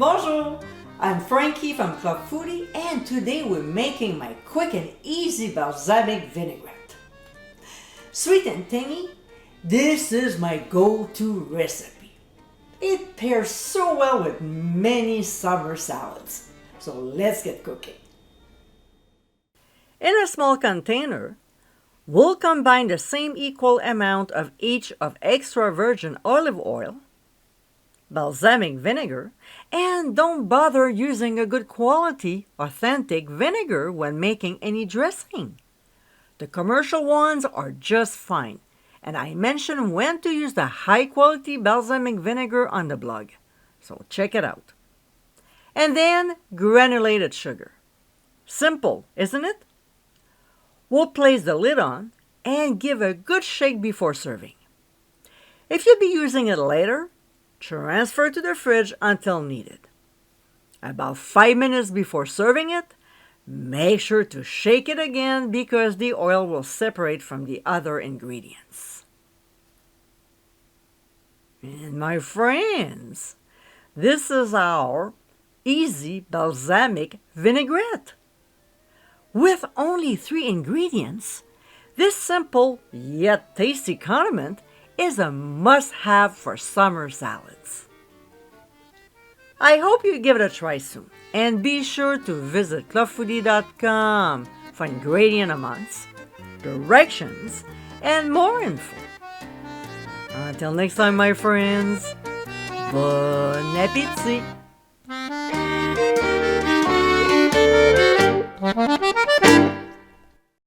Bonjour! I'm Frankie from Club Foodie, and today we're making my quick and easy balsamic vinaigrette. Sweet and tangy, this is my go-to recipe. It pairs so well with many summer salads. So let's get cooking. In a small container, we'll combine the same equal amount of each of extra virgin olive oil, balsamic vinegar, and don't bother using a good quality, authentic vinegar when making any dressing. The commercial ones are just fine, and I mentioned when to use the high-quality balsamic vinegar on the blog, so check it out. And then granulated sugar. Simple, isn't it? We'll place the lid on and give a good shake before serving. If you'll be using it later, transfer to the fridge until needed. About 5 minutes before serving it, make sure to shake it again because the oil will separate from the other ingredients. And my friends, this is our easy balsamic vinaigrette. With only 3 ingredients, this simple yet tasty condiment is a must-have for summer salads. I hope you give it a try soon, and be sure to visit clubfoodie.com for ingredient amounts, directions, and more info. Until next time, my friends, bon appétit!